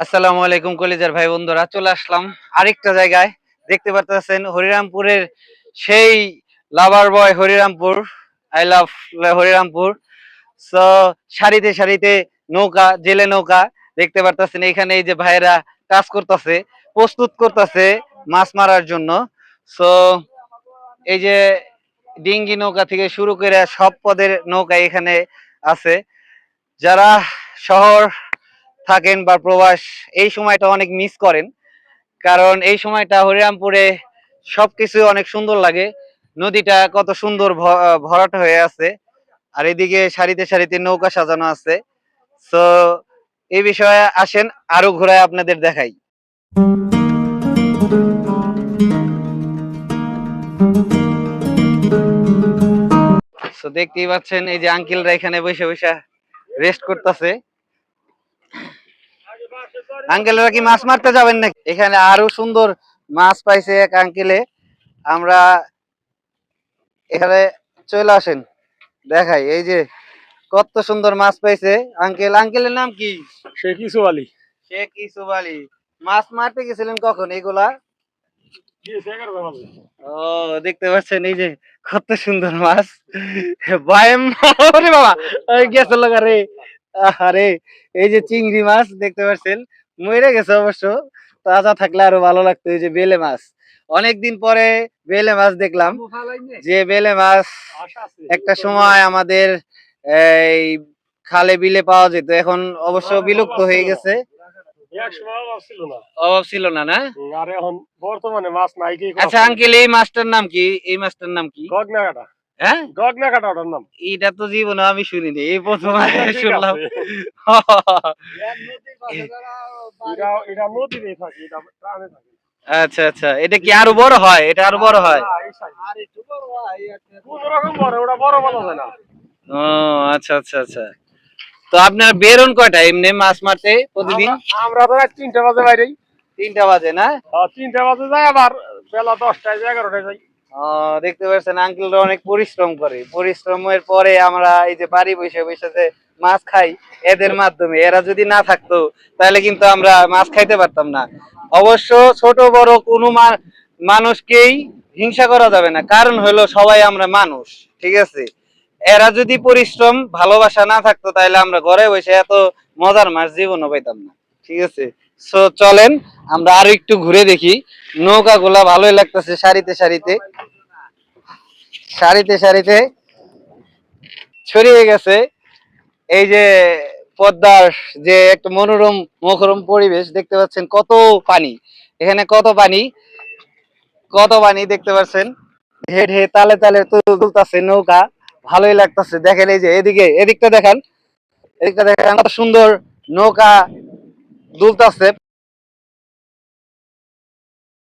আসসালামু আলাইকুম কলিজার ভাই বন্ধুরা, চলে আসলাম আরেকটা জায়গায়। দেখতে পারতেছেন হরিরামপুরের সেই lover boy Harirampur. I love Harirampur. So সারিতে সারিতে নৌকা, জেলে নৌকা দেখতে পারতেছেন। এখানে এই যে ভাইয়েরা কাজ করতেছে, প্রস্তুত করতেছে মাছ মারার জন্য। সো এই যে ডিঙ্গি নৌকা থেকে শুরু করে সব পদের নৌকা এখানে আছে। যারা শহর থাকেন বা প্রবাস, এই সময়টা অনেক মিস করেন, কারণ এই সময়টা হরিরামপুরে সবকিছু অনেক সুন্দর লাগে। নদীটা কত সুন্দর ভরাট হয়ে আছে, আর এদিকে সারিতে সারিতে নৌকা সাজানো আছে। তো এই বিষয়ে আসেন, আরো ঘোরায় আপনাদের দেখাই। তো দেখতেই পাচ্ছেন এই যে আঙ্কেলরা এখানে বসে বসে রেস্ট করতেছে। আঙ্কেলরা কি মাছ মারতে যাবেন নাকি? এখানে আরো সুন্দর মাছ পাইছে এক আঙ্কেলে। আমরা এখানে চলে আসেন, দেখাই। এই যে কত সুন্দর মাছ পাইছে আঙ্কেল। আঙ্কেলের নাম কি? শেখ ইসু আলী। শেখ ইসুফ আলী। মাছ মারতে গেছিলেন কখন এগুলা? ও, দেখতে পাচ্ছেন এই যে কত সুন্দর মাছ। বায়েম ওরে বাবা, ওই গেছিল রে। আরে এই যে চিংড়ি মাছ দেখতে পাচ্ছেন, মরে গেছে অবশ্য, তাজা থাকলে আরো ভালো লাগতো। এই যে বেলে মাছ, অনেকদিন পরে বেলে মাছ দেখলাম। যে বেলে মাছ একটা সময় আমাদের এই খালে বিলে পাওয়া যেত, এখন অবশ্য বিলুপ্ত হয়ে গেছে। অভাব ছিল না, না? আর এখন বর্তমানে মাছ নাই কি। আচ্ছা আঙ্কেল, এই মাছটার নাম কি? এই মাছটার নাম কি? গগনা কাটা। হ্যাঁ, গগনা কাটা ওটার নাম। এটা তো জীবনে আমি শুনিনি, এই প্রথম শুনলাম। এটা নদীতে থাকে, এটা প্রাণে থাকে। আচ্ছা আচ্ছা, এটা কি আরো বড় হয়? এটা আরো বড় হয়? কোন রকম বড়, ওটা বড় বলা যায় না। ও আচ্ছা আচ্ছা আচ্ছা। তো আপনারা বেরোন কয়টা এমনি মাছ মারতে প্রতিদিন? আমরা তো 3টা বাজে বাইরে। 3টা বাজে, না? 3টা বাজে যাই, আবার বেলা 10টায় 11টায় যাই। দেখতে পাচ্ছেন আঙ্কেলরা অনেক পরিশ্রম করে। পরিশ্রমের পরে আমরা এই যে বাড়ি বসে বসে যে মাছ খাই, এদের মাধ্যমে। এরা যদি না থাকতো তাহলে কিন্তু আমরা মাছ খাইতে পারতাম না। অবশ্য ছোট বড় কোনো মানুষকেই হিংসা করা যাবে না, কারণ হলো সবাই আমরা মানুষ, ঠিক আছে? এরা যদি পরিশ্রম ভালোবাসা না থাকতো তাহলে আমরা ঘরে বসে এত মজার মাছ জীবনও পাইতাম না, ঠিক আছে? সো চলেন আমরা আরো একটু ঘুরে দেখি। নৌকা গুলা ভালোই লাগতেছে, সারিতে সারিতে সারিতে সারিতে ছড়িয়ে গেছে। এই যে পদ্মার যে একটা মনোরম মুখরম পরিবেশ দেখতে পাচ্ছেন, কত পানি এখানে, কত পানি, কত পানি দেখতে পাচ্ছেন। ঢে ঢে তালে তালে তুলতেছে নৌকা, ভালোই লাগতেছে। দেখেন এই যে এদিকে, এদিকটা দেখান, এদিকটা দেখেন, কত সুন্দর নৌকা দুলতেছে